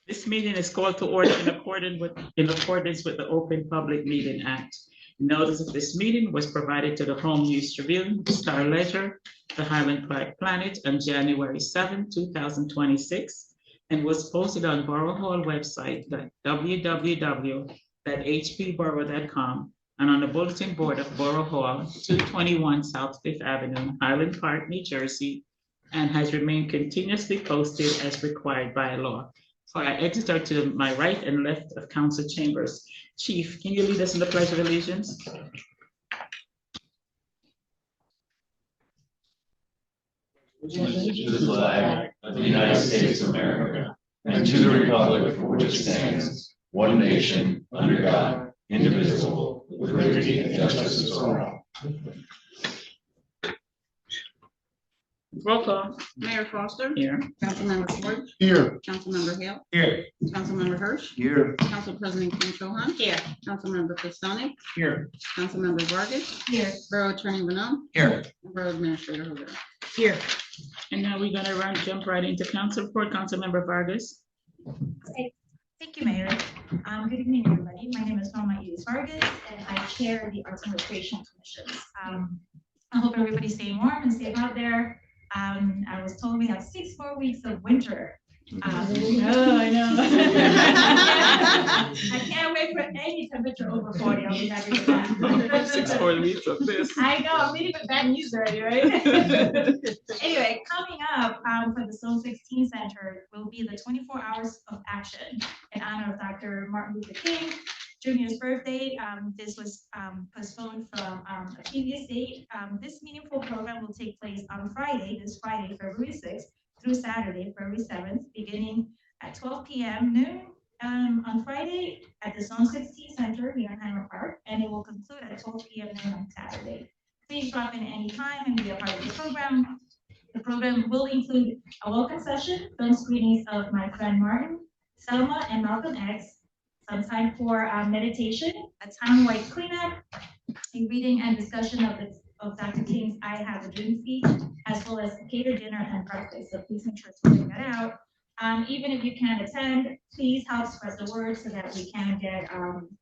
This meeting is called to order in accordance with the Open Public Meeting Act. Notice of this meeting was provided to the Home News Tribune, Star Ledger, the Highland Park Planet on January 7, 2026, and was posted on Borough Hall website at www.hpborough.com and on the bulletin board of Borough Hall, 221 South Fifth Avenue, Highland Park, New Jersey, and has remained continuously posted as required by law. So I exit out to my right and left of council chambers. Chief, can you lead us in the Pledge of Allegiance? To the flag of the United States of America and to the republic for which it stands, one nation, under God, indivisible, with liberty and justice for all. Roll call. Mayor Foster. Here. Councilmember Ford. Here. Councilmember Hale. Here. Councilmember Hirsch. Here. Council President Kim Cho-Han. Here. Councilmember Pistonik. Here. Councilmember Vargas. Here. Borough Attorney Venom. Here. And Borough Administrator Hoover. Here. And now we're gonna jump right into council report. Councilmember Vargas. Okay. Thank you, Mayor. Good evening, everybody. My name is Norma Edith Vargas, and I chair the Arts and Recreation Commissions. I hope everybody's staying warm and safe out there. I was told we have 6 more weeks of winter. Oh, I know. I can't wait for any temperature over 40. I'll be happy with that. 6 more weeks of this. I know, I'm leading with bad news already, right? Anyway, coming up for the Zone 16 Center will be the 24 hours of action in honor of Dr. Martin Luther King Jr.'s birthday. This was postponed from a previous date. This meaningful program will take place on Friday, this Friday, February 6th, through Saturday, February 7th, beginning at 12 p.m. noon on Friday at the Zone 16 Center here in Highland Park, and it will conclude at 12 p.m. noon on Saturday. Please drop in any time and be a part of the program. The program will include a welcome session, film screenings of My Friend Martin, Selma, and Malcolm X, some time for meditation, a townwide cleanup, a reading and discussion of Dr. King's I Have a Dream speech, as well as a catered dinner and breakfast. So please make sure to bring that out. Even if you can't attend, please help spread the word so that we can get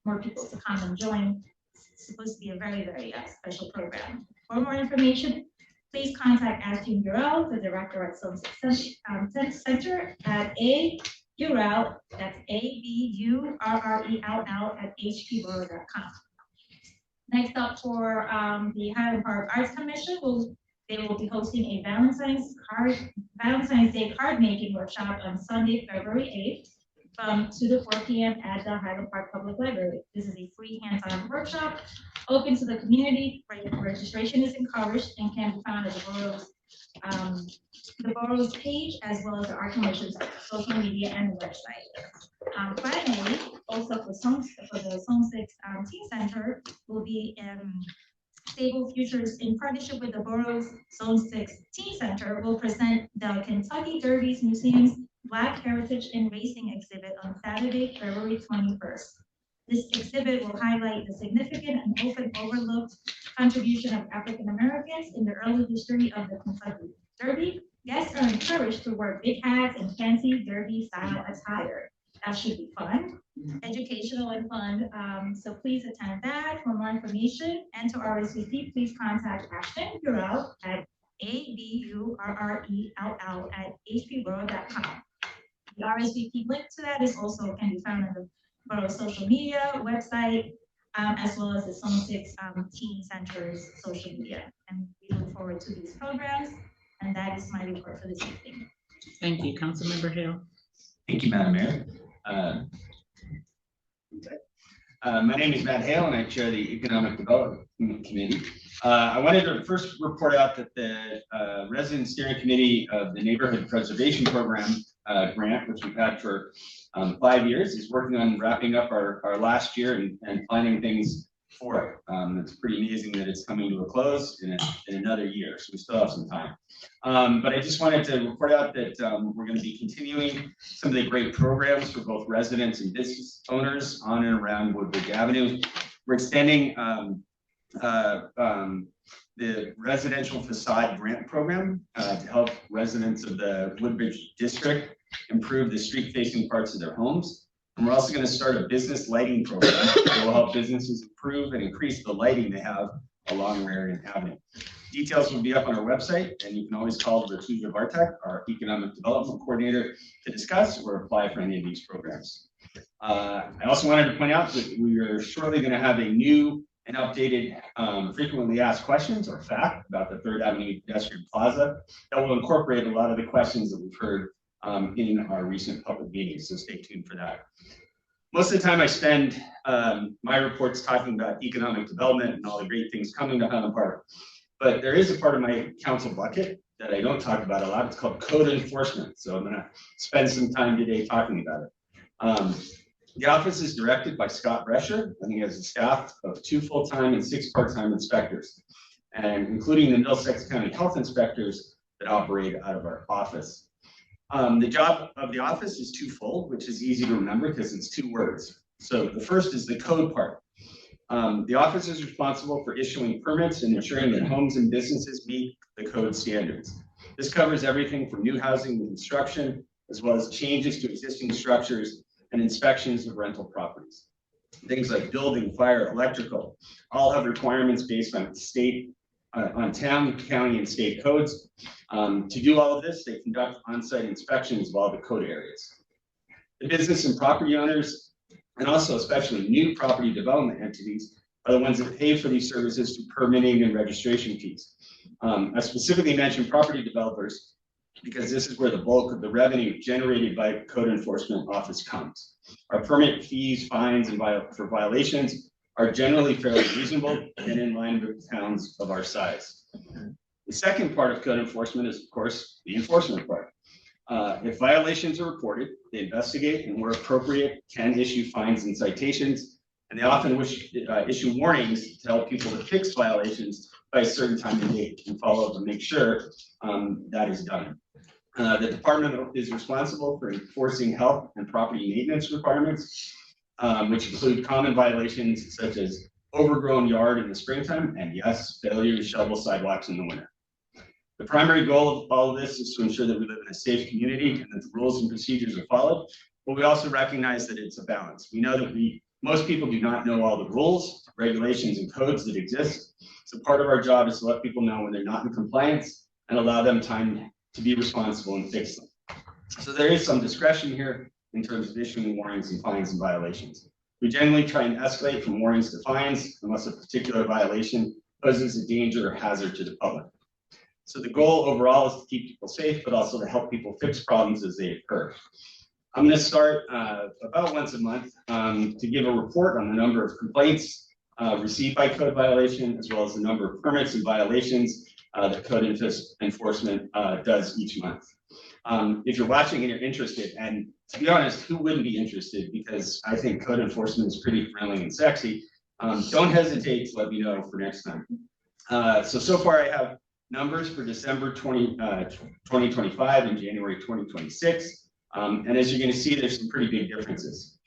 more people to come and join. It's supposed to be a very, very special program. For more information, please contact Ashton Burrell, the director at Zone 16 Center at Burrell, that's ABURRELL at hpborough.com. Next up for the Highland Park Arts Commission, they will be hosting a Valentine's Day card making workshop on Sunday, February 8th from 2 to 4 p.m. at the Highland Park Public Library. This is a free hands-on workshop open to the community. Registration is encouraged and can be found at the Borough's page, as well as the Art Commission's social media and website. Finally, also for the Zone 16 Center will be Stable Futures in partnership with the Borough's Zone 16 Center will present the Kentucky Derby's Museum's Black Heritage and Racing exhibit on Saturday, February 21st. This exhibit will highlight the significant and often overlooked contribution of African Americans in the early history of the Kentucky Derby. Guests are encouraged to wear big hats and fancy Derby style attire. That should be fun, educational and fun. So please attend that. For more information and to RSVP, please contact Ashton Burrell at ABURRELL@hpborough.com. The RSVP link to that is also can be found on the Borough social media website, as well as the Zone 16 Center's social media. And we look forward to these programs. And that is my report for this evening. Thank you, Councilmember Hale. Thank you, Madam Mayor. My name is Matt Hale, and I chair the Economic Development Committee. I wanted to first report out that the Resident Steering Committee of the Neighborhood Preservation Program grant, which we've had for 5 years, is working on wrapping up our last year and planning things for it. It's pretty amazing that it's coming to a close in another year, so we still have some time. But I just wanted to report out that we're going to be continuing some of the great programs for both residents and business owners on and around Woodbridge Avenue. We're extending the residential facade grant program to help residents of the Woodbridge district improve the street facing parts of their homes. And we're also going to start a business lighting program that will help businesses improve and increase the lighting they have along Raritan Avenue. Details will be up on our website, and you can always call Ratuja Bartek, our Economic Development Coordinator, to discuss or apply for any of these programs. I also wanted to point out that we are shortly going to have a new and updated frequently asked questions, or FAQ, about the 3rd Avenue Pedestrian Plaza that will incorporate a lot of the questions that we've heard in our recent public meetings, so stay tuned for that. Most of the time I spend my reports talking about economic development and all the great things coming to Highland Park, but there is a part of my council bucket that I don't talk about a lot. It's called code enforcement, so I'm going to spend some time today talking about it. The office is directed by Scott Brescher, and he has a staff of 2 full-time and 6 part-time inspectors, and including the Middlesex County Health Inspectors that operate out of our office. The job of the office is twofold, which is easy to remember because it's 2 words. So the first is the code part. The office is responsible for issuing permits and ensuring that homes and businesses meet the code standards. This covers everything from new housing to construction, as well as changes to existing structures and inspections of rental properties. Things like building, fire, electrical, all have requirements based on on town, county, and state codes. To do all of this, they conduct on-site inspections of all the code areas. The business and property owners, and also especially new property development entities, are the ones that pay for these services through permitting and registration fees. I specifically mentioned property developers because this is where the bulk of the revenue generated by the code enforcement office comes. Our permit fees, fines, and for violations are generally fairly reasonable and in line with towns of our size. The second part of code enforcement is, of course, the enforcement part. If violations are reported, they investigate and, where appropriate, can issue fines and citations, and they often issue warnings to help people to fix violations by a certain time and date and follow up and make sure that is done. The department is responsible for enforcing health and property maintenance requirements, which include common violations such as overgrown yard in the springtime, and yes, failure to shovel sidewalks in the winter. The primary goal of all of this is to ensure that we live in a safe community and that the rules and procedures are followed, but we also recognize that it's a balance. We know that most people do not know all the rules, regulations, and codes that exist, so part of our job is to let people know when they're not in compliance and allow them time to be responsible and fix them. So there is some discretion here in terms of issuing warnings and fines and violations. We generally try and escalate from warnings to fines unless a particular violation poses a danger or hazard to the public. So the goal overall is to keep people safe, but also to help people fix problems as they occur. I'm going to start about once a month to give a report on the number of complaints received by code violation, as well as the number of permits and violations that code enforcement does each month. If you're watching and you're interested, and to be honest, who wouldn't be interested? Because I think code enforcement is pretty thrilling and sexy. Don't hesitate to let me know for next time. So far I have numbers for December 2025 and January 2026. And as you're going to see, there's some pretty big differences.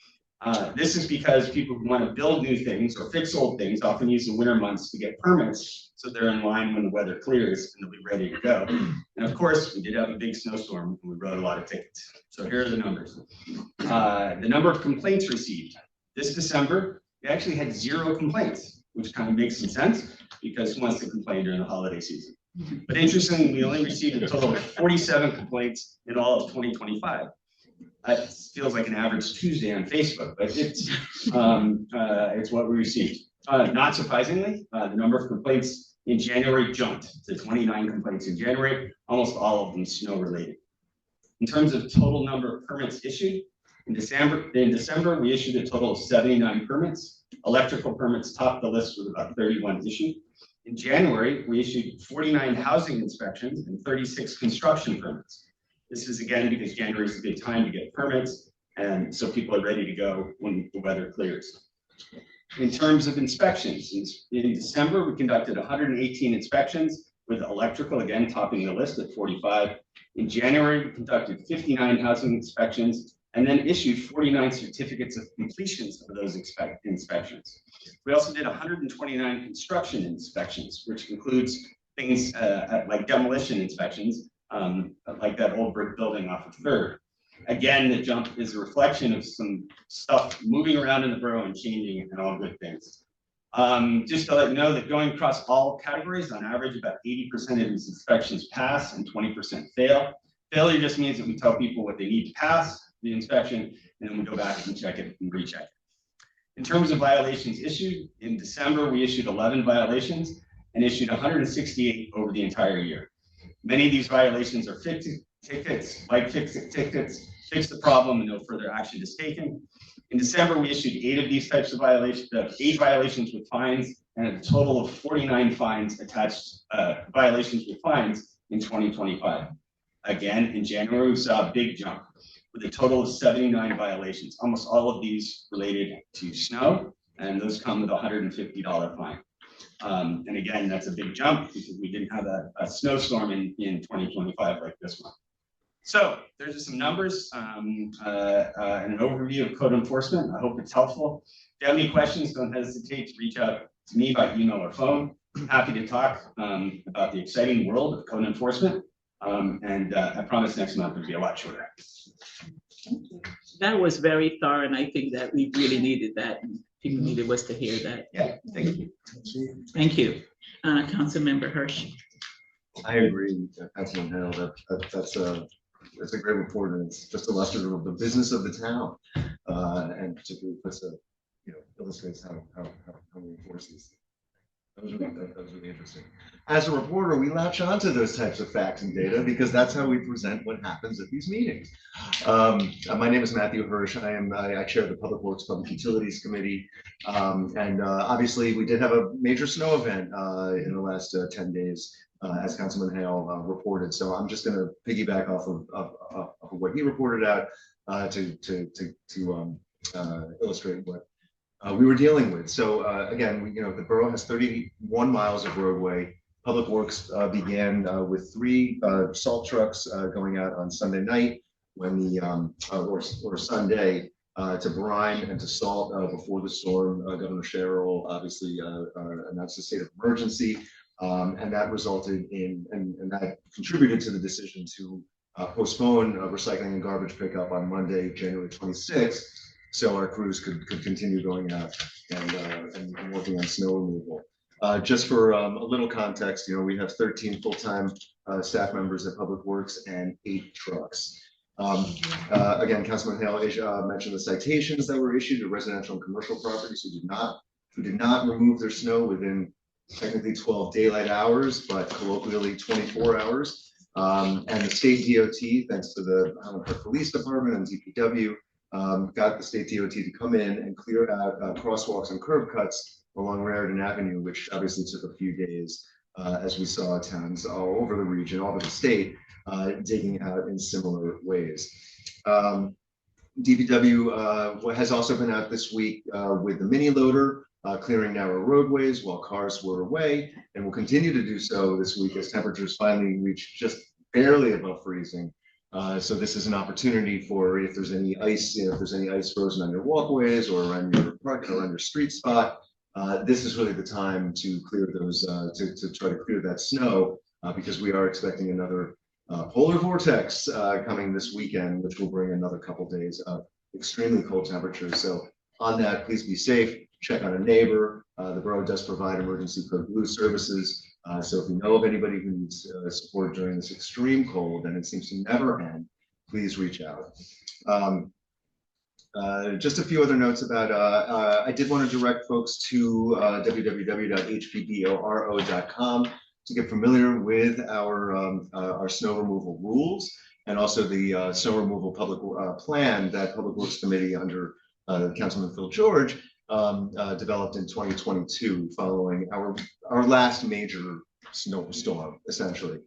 This is because people who want to build new things or fix old things often use the winter months to get permits, so they're in line when the weather clears and they'll be ready to go. And of course, we did have a big snowstorm and we wrote a lot of tickets. So here are the numbers. The number of complaints received. This December, we actually had 0 complaints, which kind of makes some sense because who wants to complain during the holiday season? But interestingly, we only received a total of 47 complaints in all of 2025. It feels like an average Tuesday on Facebook, but it's what we received. Not surprisingly, the number of complaints in January jumped to 29 complaints in January, almost all of them snow related. In terms of total number of permits issued, in December, we issued a total of 79 permits. Electrical permits topped the list with about 31 issued. In January, we issued 49 housing inspections and 36 construction permits. This is again because January is a good time to get permits, and so people are ready to go when the weather clears. In terms of inspections, in December, we conducted 118 inspections, with electrical again topping the list at 45. In January, we conducted 59 housing inspections and then issued 49 certificates of completions of those inspections. We also did 129 construction inspections, which includes things like demolition inspections, like that old brick building off of Third. Again, the jump is a reflection of some stuff moving around in the borough and changing, and all good things. Just to let you know that going across all categories, on average, about 80% of these inspections pass and 20% fail. Failure just means that we tell people what they need to pass the inspection, and then we go back and check it and recheck it. In terms of violations issued, in December, we issued 11 violations and issued 168 over the entire year. Many of these violations are fixed tickets, like fix-it tickets, fix the problem and no further action is taken. In December, we issued 8 of these types of violations, 8 violations with fines, and a total of 49 fines attached, violations with fines in 2025. Again, in January, we saw a big jump with a total of 79 violations. Almost all of these related to snow, and those come with a $150 fine. And again, that's a big jump because we didn't have a snowstorm in 2025 like this one. So there's just some numbers and an overview of code enforcement. I hope it's helpful. If you have any questions, don't hesitate to reach out to me by email or phone. I'm happy to talk about the exciting world of code enforcement. And I promise next month will be a lot shorter. That was very thorough, and I think that we really needed that. People needed us to hear that. Yeah, thank you. Thank you. Councilmember Hirsch. I agree, Councilman Hale, that's a great report, and it's just illustrative of the business of the town, and particularly puts illustrates how we enforce these things. That was really interesting. As a reporter, we latch onto those types of facts and data because that's how we present what happens at these meetings. My name is Matthew Hirsch. I chair the Public Works Public Utilities Committee, and obviously we did have a major snow event in the last 10 days. As Councilman Hale reported, so I'm just going to piggyback off of what he reported out to illustrate what we were dealing with. So again, the borough has 31 miles of roadway. Public Works began with 3 salt trucks going out on Sunday night when the or Sunday to brine and to salt before the storm. Governor Sherrill obviously announced a state of emergency. And that resulted in, and that contributed to the decision to postpone recycling and garbage pickup on Monday, January 26th, so our crews could continue going out and working on snow removal. Just for a little context, we have 13 full-time staff members at Public Works and 8 trucks. Again, Councilman Hale mentioned the citations that were issued to residential and commercial properties who did not remove their snow within technically 12 daylight hours, but colloquially 24 hours. And the state DOT, thanks to the Highland Park Police Department and DPW, got the state DOT to come in and clear out crosswalks and curb cuts along Raritan Avenue, which obviously took a few days, as we saw towns all over the region, all over the state, digging out in similar ways. DPW has also been out this week with the mini loader, clearing narrow roadways while cars were away, and will continue to do so this week as temperatures finally reach just barely above freezing. So this is an opportunity for if there's any ice, frozen on your walkways or around your park or around your street spot. This is really the time to clear those, to try to clear that snow, because we are expecting another polar vortex coming this weekend, which will bring another couple days of extremely cold temperatures. So on that, please be safe. Check on a neighbor. The borough does provide emergency code blue services. So if you know of anybody who needs support during this extreme cold, and it seems to never end, please reach out. Just a few other notes about, I did want to direct folks to www.hpboro.com to get familiar with our snow removal rules, and also the snow removal public plan that Public Works Committee under Councilman Phil George developed in 2022 following our last major snowstorm, essentially.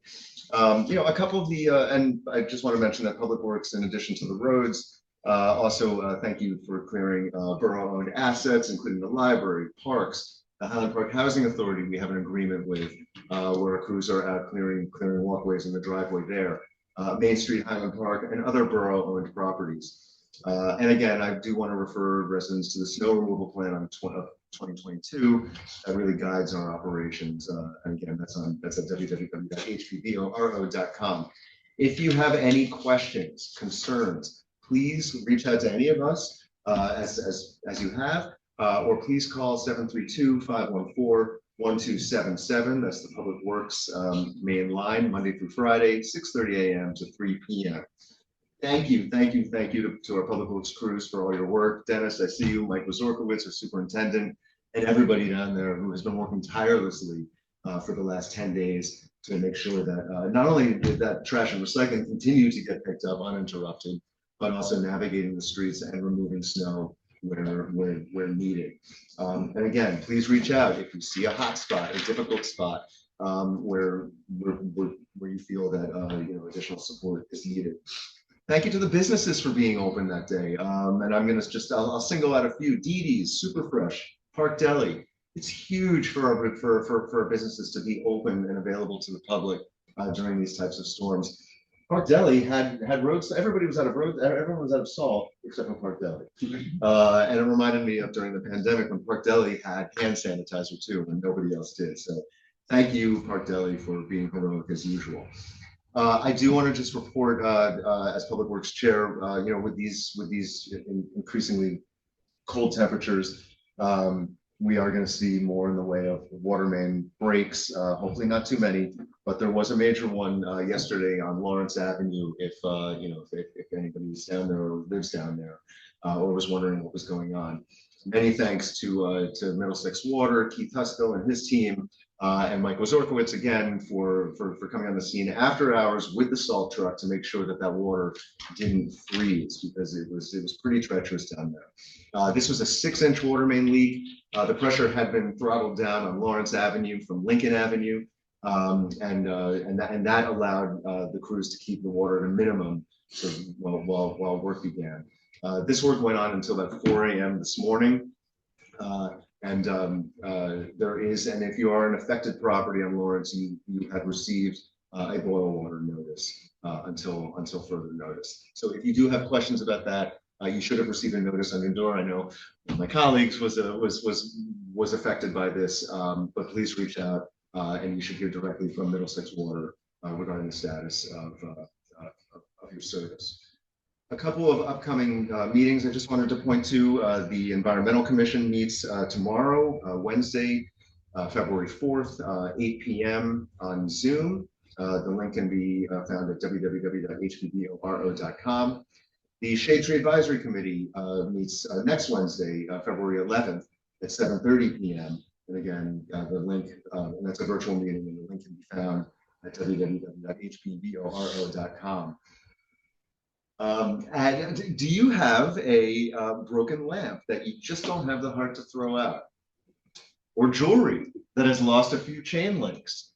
A couple of the, and I just want to mention that Public Works, in addition to the roads, also thank you for clearing borough-owned assets, including the library, parks, the Highland Park Housing Authority. We have an agreement with where our crews are out clearing walkways in the driveway there, Main Street, Highland Park, and other borough-owned properties. And again, I do want to refer residents to the snow removal plan on 2022 that really guides our operations. And again, that's at www.hpboro.com. If you have any questions, concerns, please reach out to any of us as you have, or please call 732-514-1277. That's the Public Works main line, Monday through Friday, 6:30 a.m. to 3 p.m. Thank you to our Public Works crews for all your work. Dennis, I see you, Mike Wazorkowitz, our superintendent, and everybody down there who has been working tirelessly for the last 10 days to make sure that not only did that trash and recycling continue to get picked up uninterrupted, but also navigating the streets and removing snow where needed. And again, please reach out if you see a hot spot, a difficult spot where you feel that additional support is needed. Thank you to the businesses for being open that day. And I'm going to I'll single out a few. Didi's, Superfresh, Park Deli. It's huge for our businesses to be open and available to the public during these types of storms. Park Deli had roads. Everybody was out of road. Everyone was out of salt except for Park Deli. And it reminded me of during the pandemic when Park Deli had hand sanitizer too, when nobody else did. So thank you, Park Deli, for being heroic as usual. I do want to just report as Public Works Chair, with these increasingly cold temperatures, we are going to see more in the way of water main breaks. Hopefully not too many, but there was a major one yesterday on Lawrence Avenue. If anybody is down there or lives down there, or was wondering what was going on. Many thanks to Middlesex Water, Keith Husko and his team. And Mike Wazorkowitz again for coming on the scene after hours with the salt truck to make sure that water didn't freeze, because it was pretty treacherous down there. This was a 6-inch water main leak. The pressure had been throttled down on Lawrence Avenue from Lincoln Avenue, and that allowed the crews to keep the water at a minimum while work began. This work went on until about 4 a.m. this morning. There is, and if you are an affected property on Lawrence, you have received a boil water notice until further notice. So if you do have questions about that, you should have received a notice on your door. I know one of my colleagues was affected by this, but please reach out and you should hear directly from Middlesex Water regarding the status of your service. A couple of upcoming meetings I just wanted to point to. The Environmental Commission meets tomorrow, Wednesday, February 4th, 8 p.m. on Zoom. The link can be found at www.hpboro.com. The Shade Tree Advisory Committee meets next Wednesday, February 11th at 7:30 p.m. And again, the link, and that's a virtual meeting, and the link can be found at www.hpboro.com. And do you have a broken lamp that you just don't have the heart to throw out? Or jewelry that has lost a few chain links?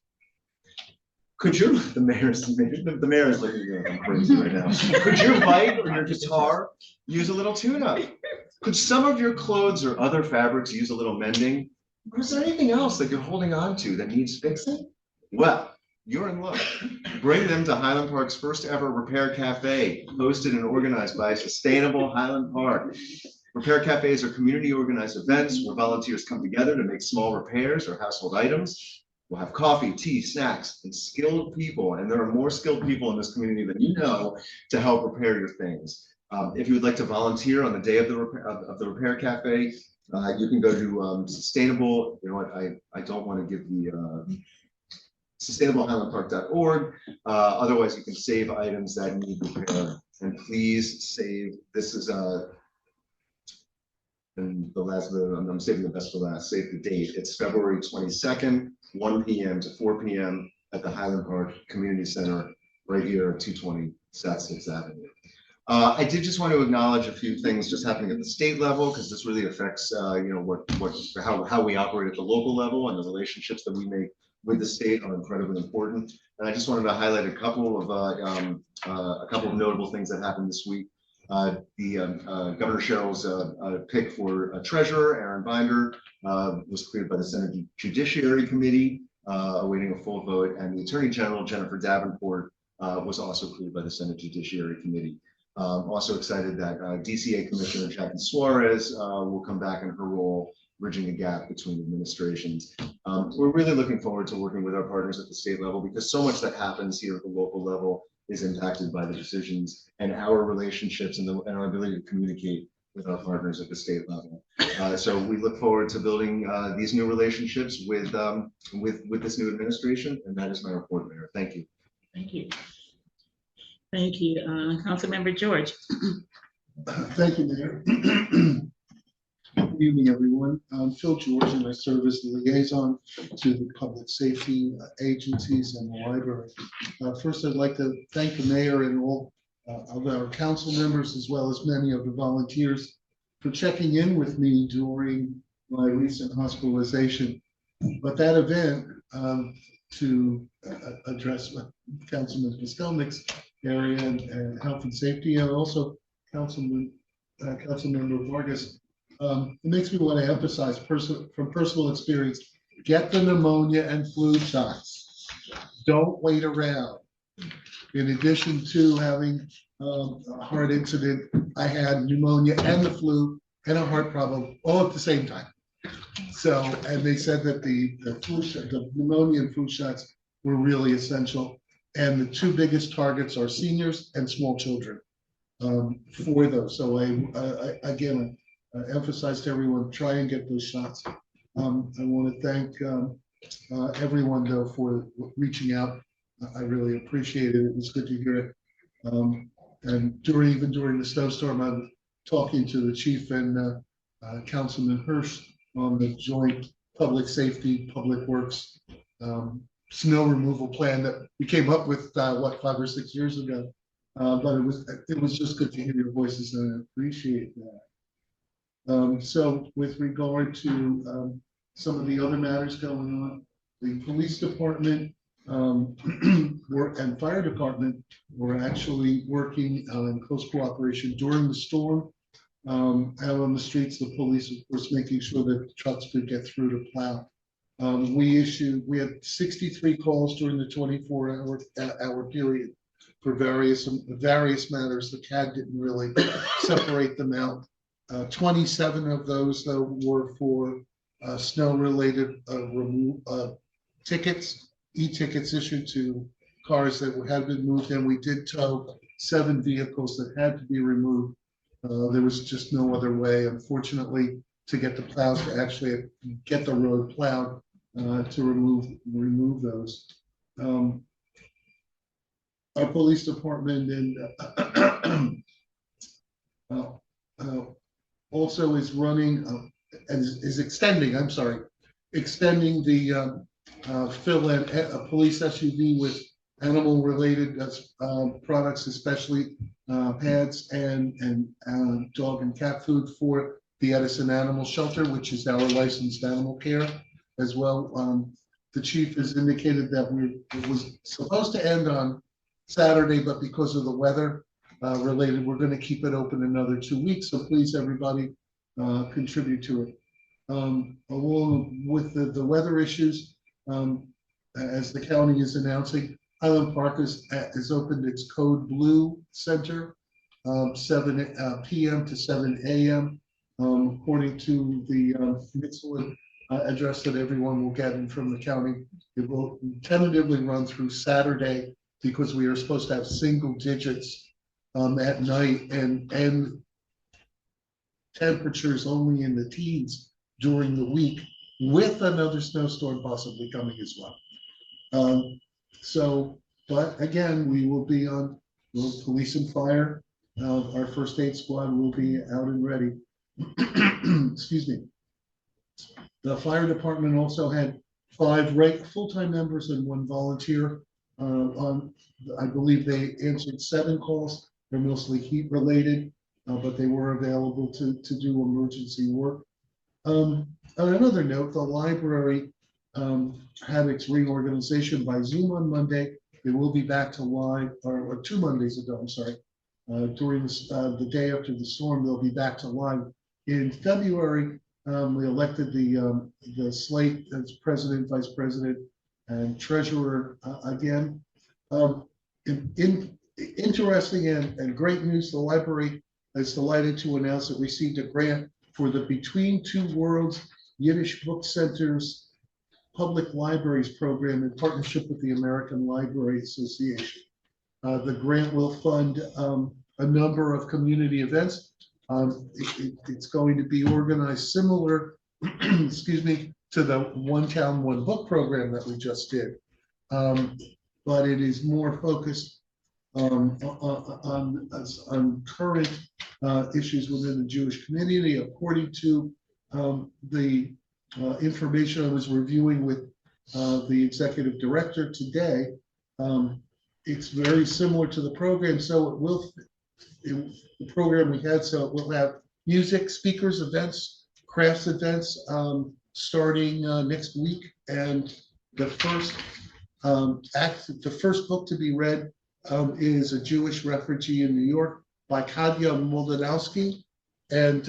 Could your, the mayor is looking at me crazy right now. Could your bike or your guitar use a little tune-up? Could some of your clothes or other fabrics use a little mending? Or is there anything else that you're holding on to that needs fixing? Well, you're in luck. Bring them to Highland Park's first ever Repair Cafe, hosted and organized by Sustainable Highland Park. Repair cafes are community organized events where volunteers come together to make small repairs or household items. We'll have coffee, tea, snacks, and skilled people. And there are more skilled people in this community than you know to help repair your things. If you would like to volunteer on the day of the Repair Cafe, you can go to Sustainable, you know what, I don't want to give the sustainablehighlandpark.org. Otherwise, you can save items that need repair. And please save, this is and the last, I'm saving the best for last, save the date. It's February 22nd, 1 p.m. to 4 p.m. at the Highland Park Community Center, right here at 220 South 6th Avenue. I did just want to acknowledge a few things just happening at the state level, because this really affects, how we operate at the local level, and the relationships that we make with the state are incredibly important. And I just wanted to highlight a couple of notable things that happened this week. Governor Sherrill's pick for treasurer, Aaron Binder, was cleared by the Senate Judiciary Committee, awaiting a full vote, and the Attorney General, Jennifer Davenport, was also cleared by the Senate Judiciary Committee. Also excited that DCA Commissioner Jackie Suarez will come back in her role, bridging the gap between administrations. We're really looking forward to working with our partners at the state level because so much that happens here at the local level is impacted by the decisions and our relationships and our ability to communicate with our partners at the state level. So we look forward to building these new relationships with this new administration, and that is my report, Mayor. Thank you. Thank you. Thank you. Councilmember George. Thank you, Mayor. Good evening, everyone. I'm Phil George, and I serve as the liaison to the public safety agencies and the library. First, I'd like to thank the mayor and all of our council members, as well as many of the volunteers, for checking in with me during my recent hospitalization. But that event, to address Councilman Postelnick's area and health and safety, and also Councilmember Vargas, it makes me want to emphasize from personal experience, get the pneumonia and flu shots. Don't wait around. In addition to having a heart incident, I had pneumonia and the flu and a heart problem all at the same time. So, and they said that the flu shot, the pneumonia and flu shots were really essential. And the two biggest targets are seniors and small children for those. So I again, emphasize to everyone, try and get those shots. I want to thank everyone though for reaching out. I really appreciate it. It was good to hear it. And even during the snowstorm, I was talking to the chief and Councilman Hirsch on the joint public safety, public works snow removal plan that we came up with, 5 or 6 years ago. But it was just good to hear your voices, and I appreciate that. So with regard to some of the other matters going on, the police department and fire department were actually working in close cooperation during the storm. Out on the streets, the police, of course, making sure that trucks could get through to plow. We had 63 calls during the 24-hour period for various matters. The CAD didn't really separate them out. 27 of those, though, were for snow-related tickets, e-tickets issued to cars that had been moved, and we did tow 7 vehicles that had to be removed. There was just no other way, unfortunately, to get the plows to actually get the road plowed to remove those. Our police department and also is running and is extending. I'm sorry, extending the fill-in a police SUV with animal-related products, especially pads and dog and cat food for the Edison Animal Shelter, which is our licensed animal care as well. The chief has indicated that it was supposed to end on Saturday, but because of the weather related, we're going to keep it open another 2 weeks. So please, everybody, contribute to it. Along with the weather issues, as the county is announcing, Highland Park has opened its Code Blue Center, 7 p.m. to 7 a.m. According to the Mixler address that everyone will get in from the county. It will tentatively run through Saturday because we are supposed to have single digits at night and temperatures only in the teens during the week, with another snowstorm possibly coming as well. But again, we will be on police and fire. Our first aid squad will be out and ready. Excuse me. The fire department also had 5 full-time members and 1 volunteer. I believe they answered 7 calls. They're mostly heat related, but they were available to do emergency work. On another note, the library had its reorganization by Zoom on Monday. It will be back to live, or 2 Mondays ago, I'm sorry. During the day after the storm, they'll be back to live. In February, we elected the slate as president, vice president, and treasurer again. In interesting and great news. The library is delighted to announce it received a grant for the Between Two Worlds Yiddish Book Center's Public Libraries Program in partnership with the American Library Association. The grant will fund a number of community events. It's going to be organized similar, excuse me, to the One Town, One Book program that we just did. But it is more focused on current issues within the Jewish community. According to the information I was reviewing with the executive director today, it's very similar to the program. So the program we had, so it will have music, speakers, events, crafts events starting next week. And the first book to be read is A Jewish Refugee in New York by Kadya Moldanowski. And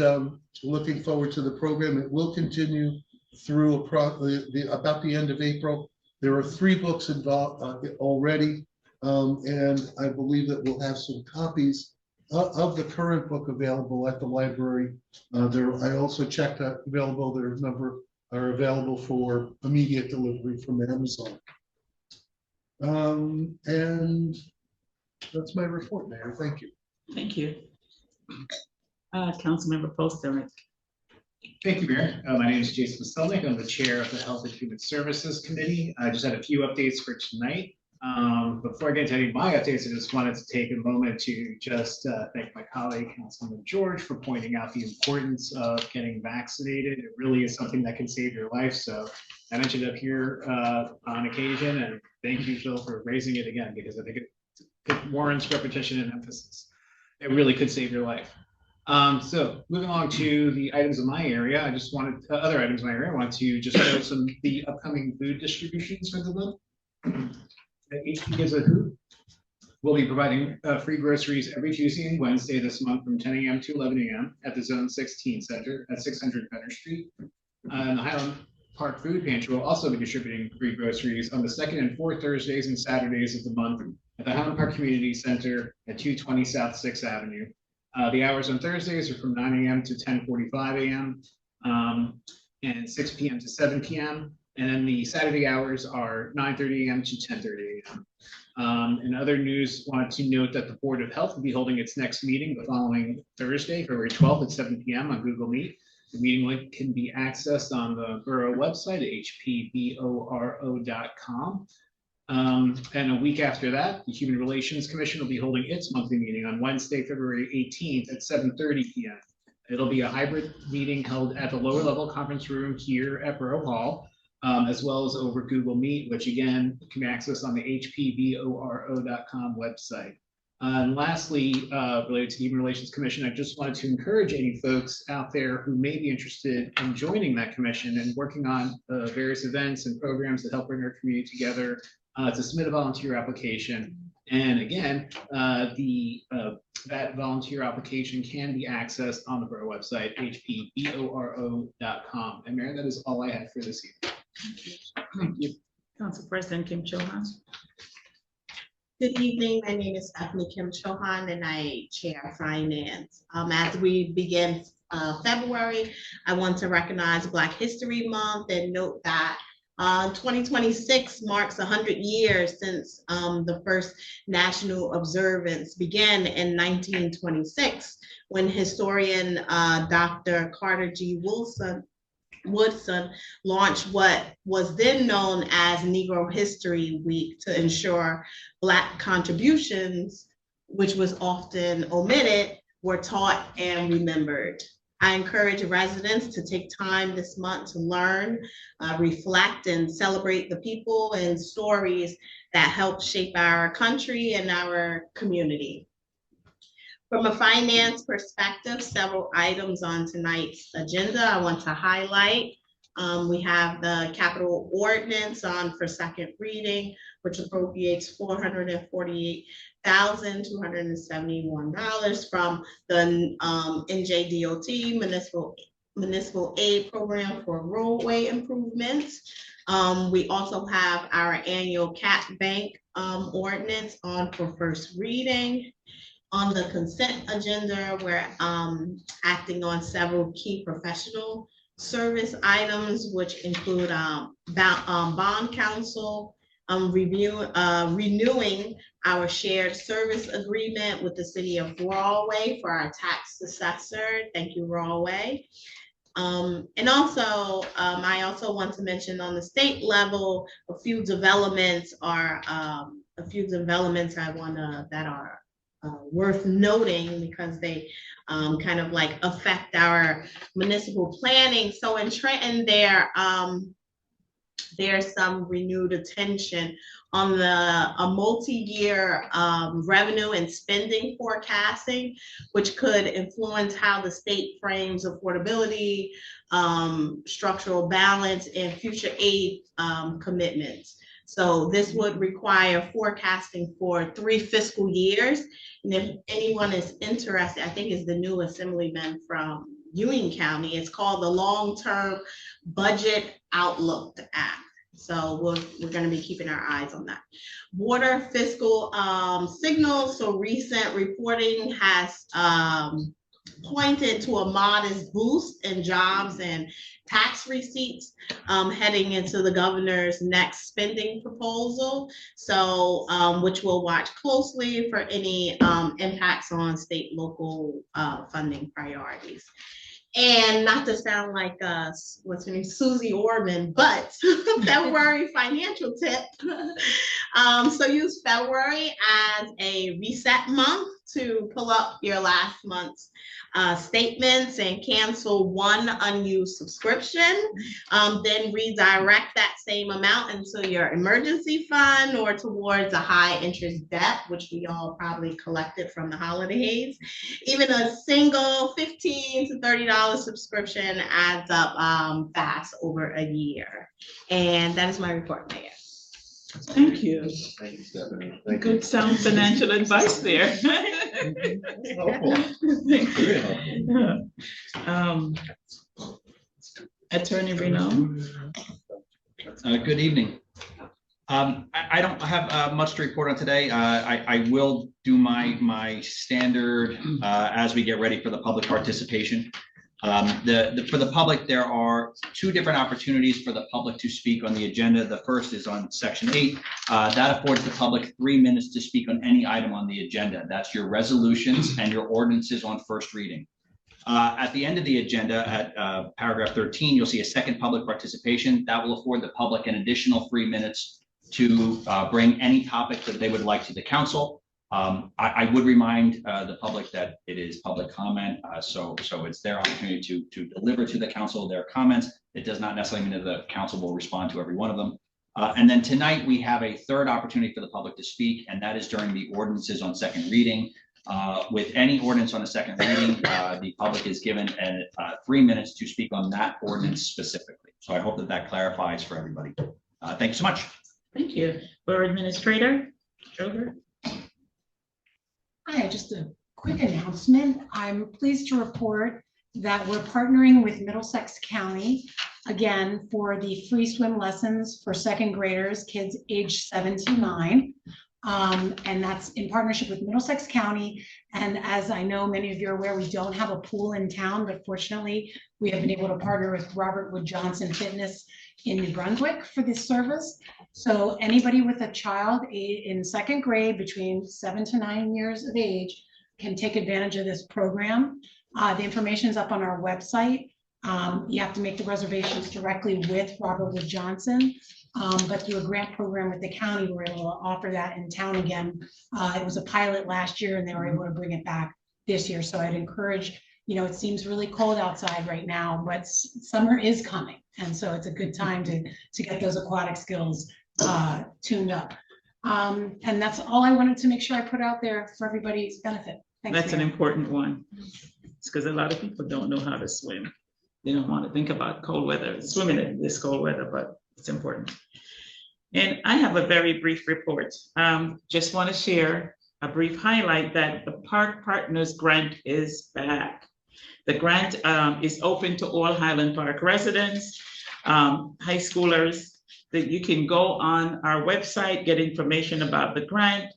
looking forward to the program. It will continue through about the end of April. There are 3 books involved already. And I believe that we'll have some copies of the current book available at the library. I also checked that available. There are a number are available for immediate delivery from Amazon. And that's my report, Mayor. Thank you. Thank you. Councilmember Posterick. Thank you, Mayor. My name is Jason Stelnick. I'm the chair of the Health and Human Services Committee. I just had a few updates for tonight. Before I get to any of my updates, I just wanted to take a moment to just thank my colleague, Councilman George, for pointing out the importance of getting vaccinated. It really is something that can save your life. So I mentioned it up here on occasion, and thank you, Phil, for raising it again, because I think it warrants repetition and emphasis. It really could save your life. So moving along to the items in my area, I just wanted other items in my area. I want to just show the upcoming food distributions for the month. HP gives a hoot. We'll be providing free groceries every Tuesday and Wednesday this month from 10 a.m. to 11 a.m. at the Zone 16 Center at 600 Benner Street. And the Highland Park Food Pantry will also be distributing free groceries on the 2nd and 4th Thursdays and Saturdays of the month at the Highland Park Community Center at 220 South 6th Avenue. The hours on Thursdays are from 9 a.m. to 10:45 a.m. And 6 p.m. to 7 p.m. And then the Saturday hours are 9:30 a.m. to 10:30 a.m. In other news, wanted to note that the Board of Health will be holding its next meeting the following Thursday, February 12th at 7 p.m. on Google Meet. The meeting link can be accessed on the Borough website at hpboro.com. And a week after that, the Human Relations Commission will be holding its monthly meeting on Wednesday, February 18th at 7:30 p.m. It'll be a hybrid meeting held at the lower level conference room here at Borough Hall, as well as over Google Meet, which again can be accessed on the hpboro.com website. And lastly, related to the Human Relations Commission, I just wanted to encourage any folks out there who may be interested in joining that commission and working on various events and programs that help bring our community together to submit a volunteer application. And again, that volunteer application can be accessed on the Borough website, hpboro.com. And Mayor, that is all I had for this evening. Thank you. Council President Kim Cho-Han. Good evening. My name is Stephanie Kim Cho-Han, and I chair finance. As we begin February, I want to recognize Black History Month and note that 2026 marks 100 years since the first national observance began in 1926, when historian Dr. Carter G. Woodson launched what was then known as Negro History Week to ensure Black contributions, which was often omitted, were taught and remembered. I encourage residents to take time this month to learn, reflect, and celebrate the people and stories that help shape our country and our community. From a finance perspective, several items on tonight's agenda I want to highlight. We have the capital ordinance on for second reading, which appropriates $448,271 from the NJDOT municipal aid program for roadway improvements. We also have our annual cat bank ordinance on for first reading. On the consent agenda, we're acting on several key professional service items, which include bond counsel, renewing our shared service agreement with the city of Rawway for our tax assessor. Thank you, Rawway. And also, I also want to mention on the state level, a few developments that are worth noting because they kind of like affect our municipal planning. So in Trenton, there's some renewed attention on a multi-year revenue and spending forecasting, which could influence how the state frames affordability, structural balance, and future aid commitments. So this would require forecasting for 3 fiscal years. And if anyone is interested, I think it's the new assemblyman from Union County. It's called the Long-Term Budget Outlook Act. So we're going to be keeping our eyes on that. Water fiscal signals. So recent reporting has pointed to a modest boost in jobs and tax receipts heading into the governor's next spending proposal. So which we'll watch closely for any impacts on state local funding priorities. And not to sound like what's her name, Susie Orman, but February financial tip. So use February as a reset month to pull up your last month's statements and cancel one unused subscription. Then redirect that same amount into your emergency fund or towards a high interest debt, which we all probably collected from the holidays. Even a single $15 to $30 subscription adds up fast over a year. And that is my report, Mayor. Thank you. Thank you, Stephanie. Thank you. Good sound financial advice there. Helpful. Very helpful. Attorney Reno. Good evening. I don't have much to report on today. I will do my standard as we get ready for the public participation. For the public, there are 2 different opportunities for the public to speak on the agenda. The first is on section 8. That affords the public 3 minutes to speak on any item on the agenda. That's your resolutions and your ordinances on first reading. At the end of the agenda, at paragraph 13, you'll see a second public participation. That will afford the public an additional 3 minutes to bring any topic that they would like to the council. I would remind the public that it is public comment, so it's their opportunity to deliver to the council their comments. It does not necessarily mean that the council will respond to every one of them. And then tonight we have a third opportunity for the public to speak, and that is during the ordinances on second reading. With any ordinance on a second reading, the public is given 3 minutes to speak on that ordinance specifically. So I hope that clarifies for everybody. Thank you so much. Thank you. Borough Administrator Joger. Hi, just a quick announcement. I'm pleased to report that we're partnering with Middlesex County again for the free swim lessons for second graders, kids age 7 to 9. And that's in partnership with Middlesex County. And as I know many of you are aware, we don't have a pool in town, but fortunately we have been able to partner with Robert Wood Johnson Fitness in New Brunswick for this service. So anybody with a child in second grade between 7 to 9 years of age can take advantage of this program. The information is up on our website. You have to make the reservations directly with Robert Wood Johnson. But through a grant program with the county, we're able to offer that in town again. It was a pilot last year and they were able to bring it back this year. So I'd encourage, it seems really cold outside right now, but summer is coming. And so it's a good time to get those aquatic skills tuned up. And that's all I wanted to make sure I put out there for everybody's benefit. Thanks, That's Mayor. an important one. It's because a lot of people don't know how to swim. They don't want to think about cold weather, swimming in this cold weather, but it's important. And I have a very brief report. Just want to share a brief highlight that the Park Partners grant is back. The grant is open to all Highland Park residents, high schoolers, that you can go on our website, get information about the grant.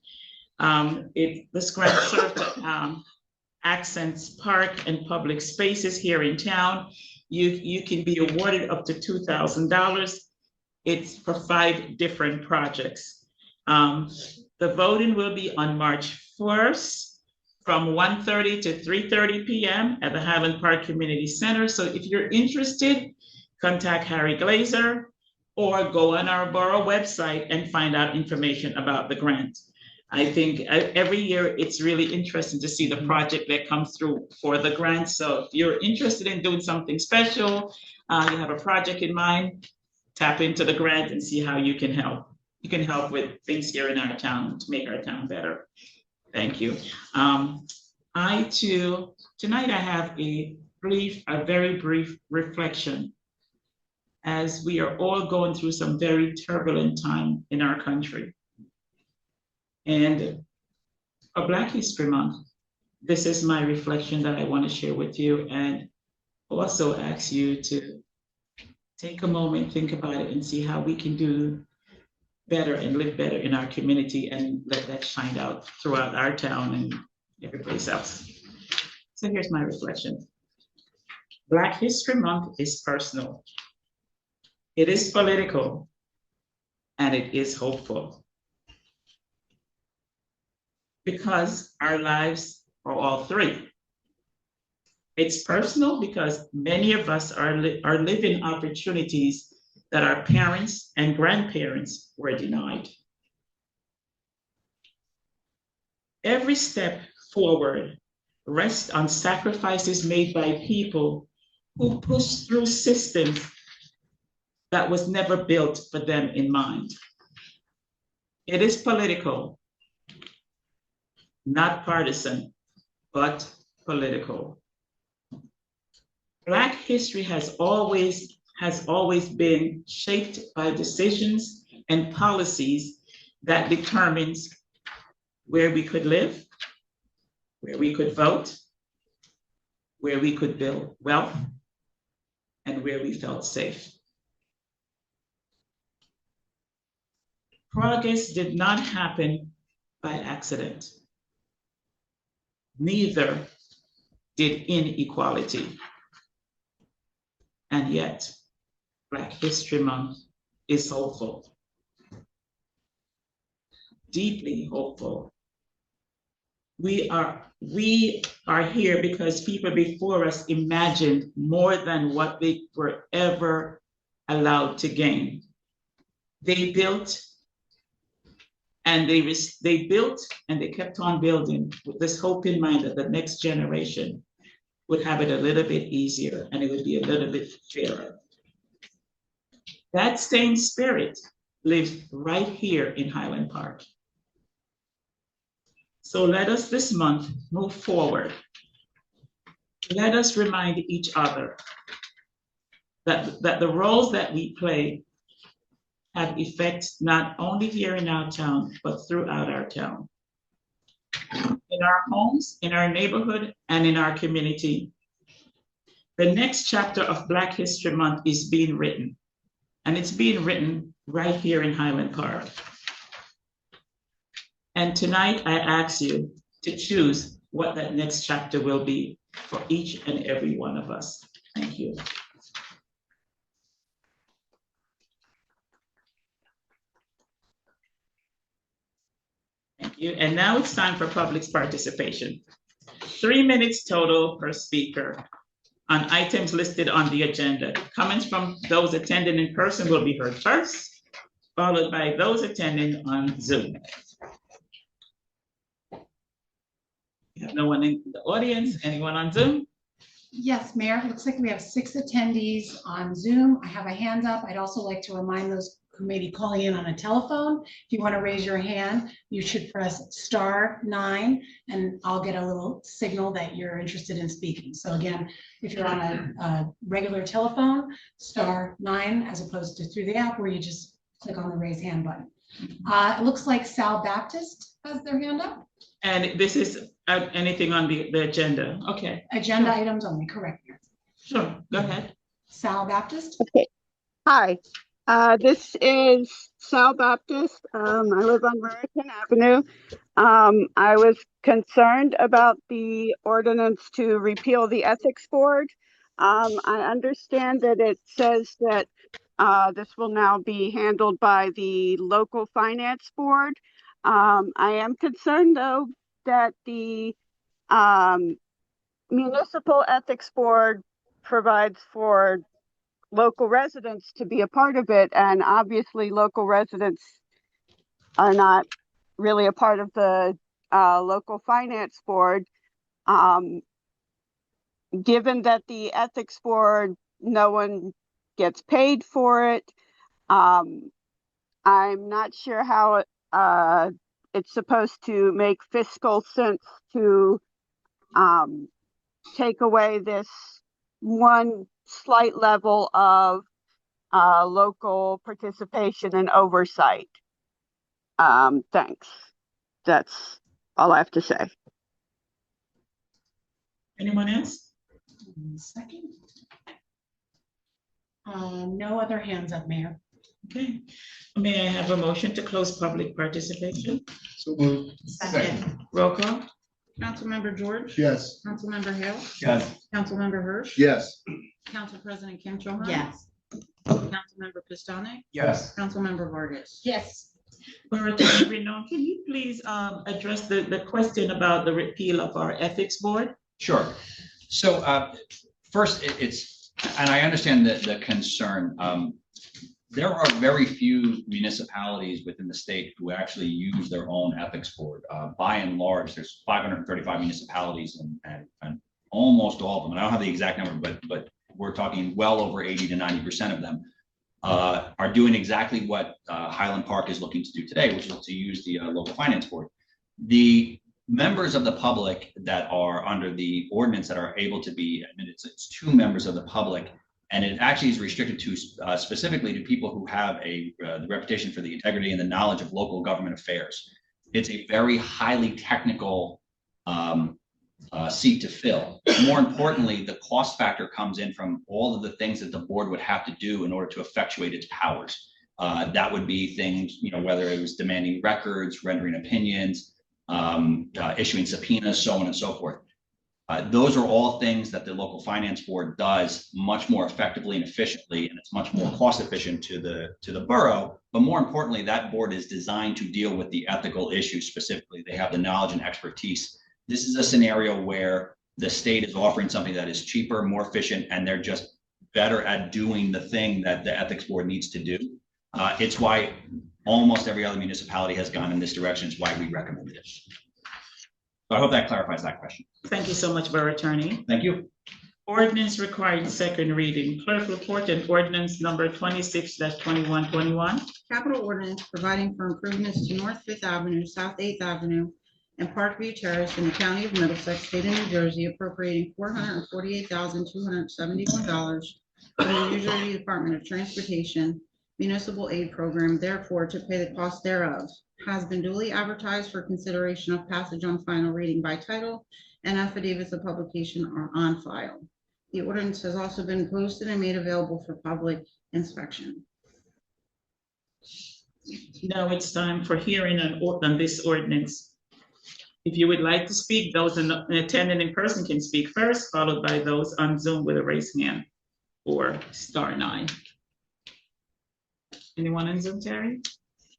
This grant serves to accents park and public spaces here in town. You can be awarded up to $2,000. It's for 5 different projects. The voting will be on March 1st from 1:30 to 3:30 p.m. at the Highland Park Community Center. So if you're interested, contact Harry Glazer or go on our Borough website and find out information about the grant. I think every year it's really interesting to see the project that comes through for the grant. So if you're interested in doing something special, you have a project in mind, tap into the grant and see how you can help. You can help with things here in our town to make our town better. Thank you. Tonight I have a very brief reflection as we are all going through some very turbulent time in our country. And for Black History Month, this is my reflection that I want to share with you, and also ask you to take a moment, think about it, and see how we can do better and live better in our community and let that shine out throughout our town and every place else. So here's my reflection. Black History Month is personal. It is political, and it is hopeful. Because our lives are all 3. It's personal because many of us are living opportunities that our parents and grandparents were denied. Every step forward rests on sacrifices made by people who pushed through systems that was never built for them in mind. It is political, not partisan, but political. Black history has always been shaped by decisions and policies that determines where we could live, where we could vote, where we could build wealth, and where we felt safe. Progress did not happen by accident. Neither did inequality. And yet, Black History Month is hopeful, deeply hopeful. We are here because people before us imagined more than what they were ever allowed to gain. They built and they kept on building with this hope in mind that the next generation would have it a little bit easier and it would be a little bit fairer. That same spirit lives right here in Highland Park. So let us this month move forward. Let us remind each other that the roles that we play have effects not only here in our town, but throughout our town. In our homes, in our neighborhood, and in our community. The next chapter of Black History Month is being written, and it's being written right here in Highland Park. And tonight I ask you to choose what that next chapter will be for each and every one of us. Thank you. Thank you. And now it's time for public participation. 3 minutes total per speaker on items listed on the agenda. Comments from those attending in person will be heard first, followed by those attending on Zoom. You have no one in the audience, anyone on Zoom? Yes, Mayor, it looks like we have 6 attendees on Zoom. I have a hand up. I'd also like to remind those who may be calling in on a telephone, if you want to raise your hand, you should press *9 and I'll get a little signal that you're interested in speaking. So again, if you're on a regular telephone, *9 as opposed to through the app where you just click on the raise hand button. It looks like Sal Baptist has their hand up. And this is anything on the agenda? Okay. Agenda items only, correct. Sure, go ahead. Sal Baptist. Okay. Hi. This is Sal Baptist. I live on Raritan Avenue. I was concerned about the ordinance to repeal the ethics board. I understand that it says that this will now be handled by the local finance board. I am concerned though that the municipal ethics board provides for local residents to be a part of it, and obviously local residents are not really a part of the local finance board. Given that the ethics board, no one gets paid for it, I'm not sure how it's supposed to make fiscal sense to take away this one slight level of local participation and oversight. Thanks. That's all I have to say. Anyone else? Second. No other hands up, Mayor. Okay. May I have a motion to close public participation? So moved. Second. Roll call? Councilmember George. Yes. Councilmember Hale. Yes. Councilmember Hirsch. Yes. Council President Kim Cho Han. Yes. Councilmember Pistonik. Yes. Councilmember Vargas. Yes. Borough Attorney Reno, can you please address the question about the repeal of our ethics board? Sure. So first, it's, and I understand the concern. There are very few municipalities within the state who actually use their own ethics board. By and large, there's 535 municipalities and almost all of them, and I don't have the exact number, but we're talking well over 80 to 90% of them are doing exactly what Highland Park is looking to do today, which is to use the local finance board. The members of the public that are under the ordinance that are able to be admitted, it's 2 members of the public, and it actually is restricted to specifically to people who have the reputation for the integrity and the knowledge of local government affairs. It's a very highly technical seat to fill. More importantly, the cost factor comes in from all of the things that the board would have to do in order to effectuate its powers. That would be things, whether it was demanding records, rendering opinions, issuing subpoenas, so on and so forth. Those are all things that the local finance board does much more effectively and efficiently, and it's much more cost efficient to the borough. But more importantly, that board is designed to deal with the ethical issues specifically. They have the knowledge and expertise. This is a scenario where the state is offering something that is cheaper, more efficient, and they're just better at doing the thing that the ethics board needs to do. It's why almost every other municipality has gone in this direction. It's why we recommend it. So I hope that clarifies that question. Thank you so much, Borough Attorney. Thank you. Ordinance requiring second reading. Clerk report on ordinance number 26-2121. Capital ordinance providing for improvements to North Fifth Avenue, South Eighth Avenue, and Parkview Terrace in the county of Middlesex, state of New Jersey, appropriating $448,271 from the New Jersey Department of Transportation Municipal Aid Program, therefore to pay the cost thereof, has been duly advertised for consideration of passage on final reading by title, and affidavits of publication are on file. The ordinance has also been posted and made available for public inspection. Now it's time for hearing on this ordinance. If you would like to speak, those attending in person can speak first, followed by those on Zoom with a raised hand or *9. Anyone on Zoom, Terry?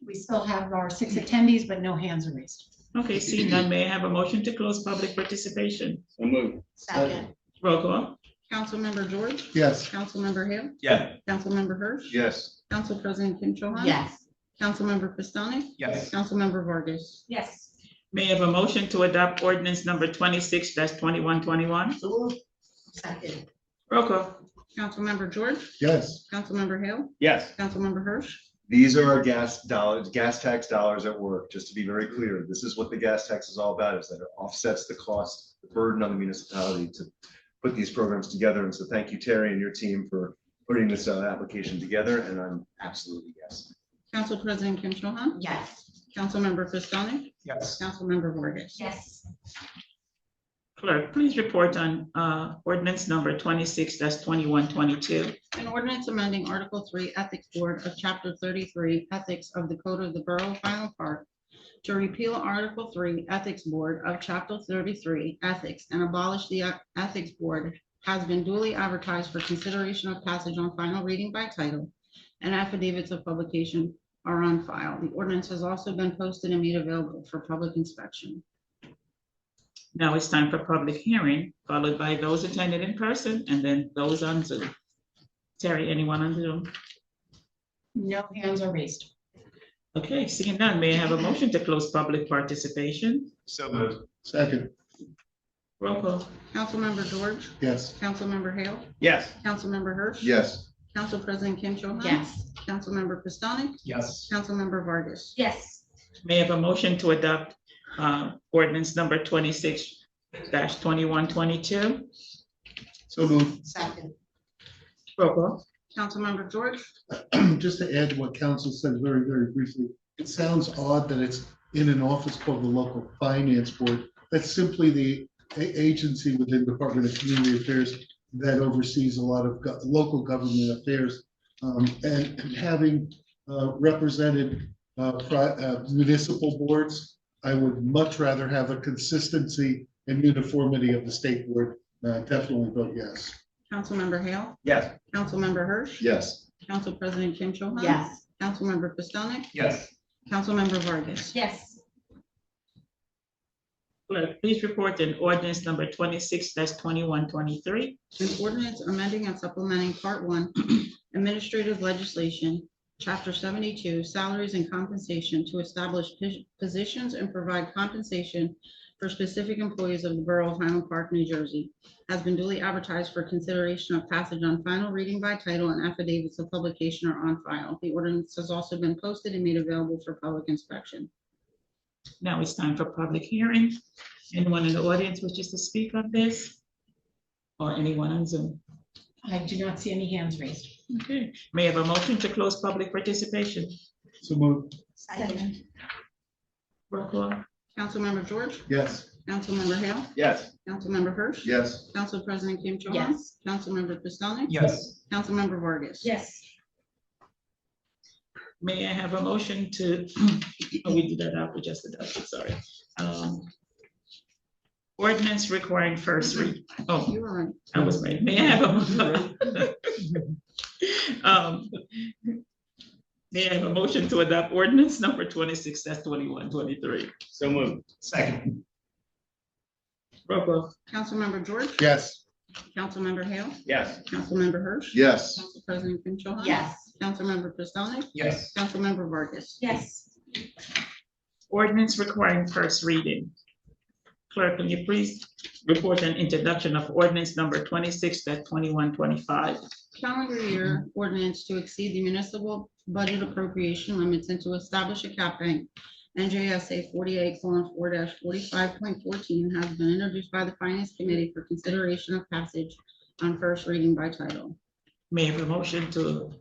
We still have our 6 attendees, but no hands are raised. Okay, seeing none, may I have a motion to close public participation? So moved. Second. Roll call? Councilmember George. Yes. Councilmember Hale. Yeah. Councilmember Hirsch. Yes. Council President Kim Cho Han. Yes. Councilmember Pistonik. Yes. Councilmember Vargas. Yes. May I have a motion to adopt ordinance number 26-2121? Second. Roll call? Councilmember George. Yes. Councilmember Hale. Yes. Councilmember Hirsch. These are our gas tax dollars at work, just to be very clear. This is what the gas tax is all about, is that it offsets the cost, the burden on the municipality to put these programs together. And so thank you, Terry, and your team for putting this application together, and I'm absolutely yes. Council President Kim Cho Han. Yes. Councilmember Pistonik. Yes. Councilmember Vargas. Yes. Clerk, please report on ordinance number 26-2122. An ordinance amending Article 3 Ethics Board of Chapter 33 Ethics of the Code of the Borough of Highland Park to repeal Article 3 Ethics Board of Chapter 33 Ethics and abolish the Ethics Board has been duly advertised for consideration of passage on final reading by title, and affidavits of publication are on file. The ordinance has also been posted and made available for public inspection. Now it's time for public hearing, followed by those attending in person and then those on Zoom. Terry, anyone on Zoom? No hands are raised. Okay, seeing none, may I have a motion to close public participation? So moved. Second, Roll call. Councilmember George, yes. Councilmember Hale, Yes. Councilmember Hirsch. Yes. Council President Kim Cho Han. Yes. Councilmember Pistonik, Yes. Councilmember Vargas. Yes. May I have a motion to adopt ordinance number 26-2122? So moved. Second. Roll call. Councilmember George, Just to add to what council said very, very briefly, it sounds odd that it's in an office called the local finance board. That's simply the agency within Department of Community Affairs that oversees a lot of local government affairs. And having represented municipal boards, I would much rather have a consistency and uniformity of the state board. Definitely vote yes. Councilmember Hale, Yes. Councilmember Hirsch. Yes. Council President Kim Cho Han. Yes. Councilmember Pistonik, Yes. Councilmember Vargas. Yes. Clerk, please report on ordinance number 26-2123. An ordinance amending and supplementing Part 1 Administrative Legislation, Chapter 72 Salaries and Compensation to establish positions and provide compensation for specific employees of the Borough of Highland Park, New Jersey, has been duly advertised for consideration of passage on final reading by title, and affidavits of publication are on file. The ordinance has also been posted and made available for public inspection. Now it's time for public hearing. Anyone in the audience wishes to speak on this? Or anyone on Zoom? I do not see any hands raised. Okay, may I have a motion to close public participation? So moved. Second. Roll call. Councilmember George, Yes. Councilmember Hale, Yes. Councilmember Hirsch. Yes. Council President Kim Cho Han. Yes. Councilmember Pistonik. Yes. Councilmember Vargas. Yes. May I have a motion to, oh, we did that after just adopted, sorry. Ordinance requiring first read. Oh, You were right. I was right. May I have may I have a motion to adopt ordinance number 26-2123? So moved. Second. Roll call. Councilmember George, Yes. Councilmember Hale, Yes. Councilmember Hirsch. Yes. Council President Kim Cho Han. Yes. Councilmember Pistonik, Yes. Councilmember Vargas. Yes. Ordinance requiring first reading. Clerk, can you please report an introduction of ordinance number 26-2125? Calendar year ordinance to exceed the municipal budget appropriation limits and to establish a cap bank. NJSA 48:4-45.14 has been introduced by the Finance Committee for consideration of passage on first reading by title. May I have a motion to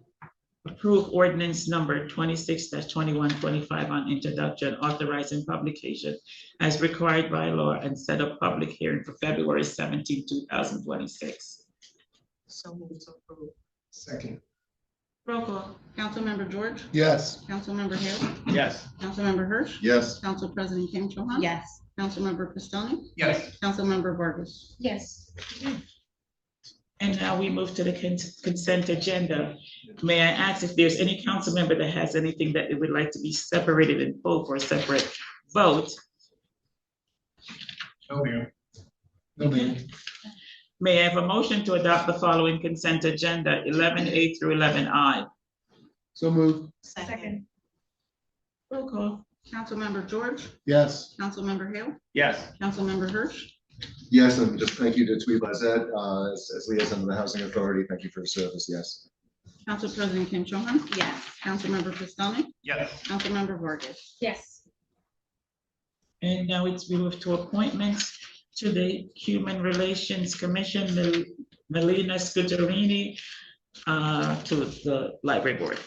approve ordinance number 26-2125 on introduction, authorizing publication as required by law, and set up public hearing for February 17, 2026. So moved to approve. Second. Roll call. Councilmember George, Yes. Councilmember Hale, Yes. Councilmember Hirsch. Yes. Council President Kim Cho Han. Yes. Councilmember Pistonik, Yes. Councilmember Vargas. Yes. And now we move to the consent agenda. May I ask if there's any council member that has anything that they would like to be separated and pulled for a separate vote? No, Mayor. No, ma'am. May I have a motion to adopt the following consent agenda, 11A through 11I? So moved. Second. Roll call. Councilmember George, Yes. Councilmember Hale, Yes. Councilmember Hirsch. Yes, and just thank you to Twee Lizette, as liaison of the Housing Authority. Thank you for your service. Yes. Council President Kim Cho Han. Yes. Councilmember Pistonik, Yes. Councilmember Vargas. Yes. And now we move to appointments to the Human Relations Commission, Melina Scuderini, to the Library Board.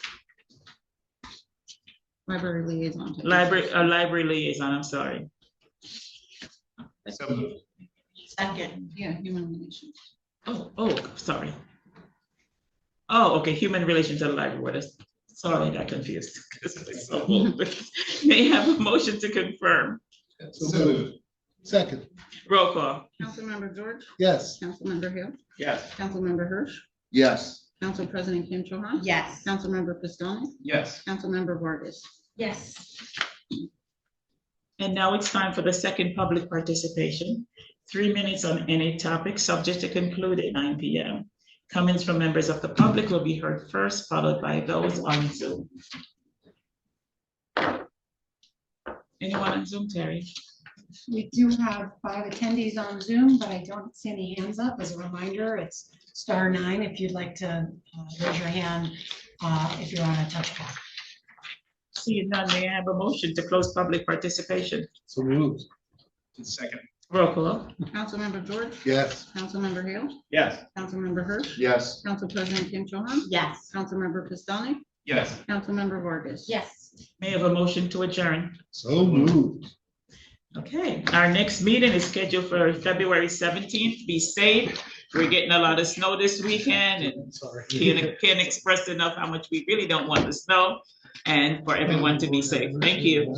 Library liaison. Library liaison, I'm sorry. So moved. Second. Yeah, human relations. Sorry. Oh, okay, Human Relations and Library Board. Sorry, I got confused. May I have a motion to confirm? So moved. Second, Roll call. Councilmember George, yes. Councilmember Hill, Yes. Councilmember Hirsch, Yes. Council President Kim Cho Han, Yes. Councilmember Pistonik, Yes. Councilmember Vargas. Yes. And now it's time for the second public participation. 3 minutes on any topic, subject to conclude at 9 p.m. Comments from members of the public will be heard first, followed by those on Zoom. Anyone on Zoom, Terry? We do have 5 attendees on Zoom, but I don't see any hands up. As a reminder, it's *9 if you'd like to raise your hand if you're on a touchpad. Seeing none, may I have a motion to close public participation? So moved. Second. Roll call. Councilmember George, Yes. Councilmember Hill, Yes. Councilmember Hirsch, Yes. Council President Kim Cho Han, Yes. Councilmember Pistonik, Yes. Councilmember Vargas. Yes. May I have a motion to adjourn? So moved. Okay, our next meeting is scheduled for February 17th. Be safe. We're getting a lot of snow this weekend and Sorry. can't express enough how much we really don't want the snow and for everyone to be safe. Thank you.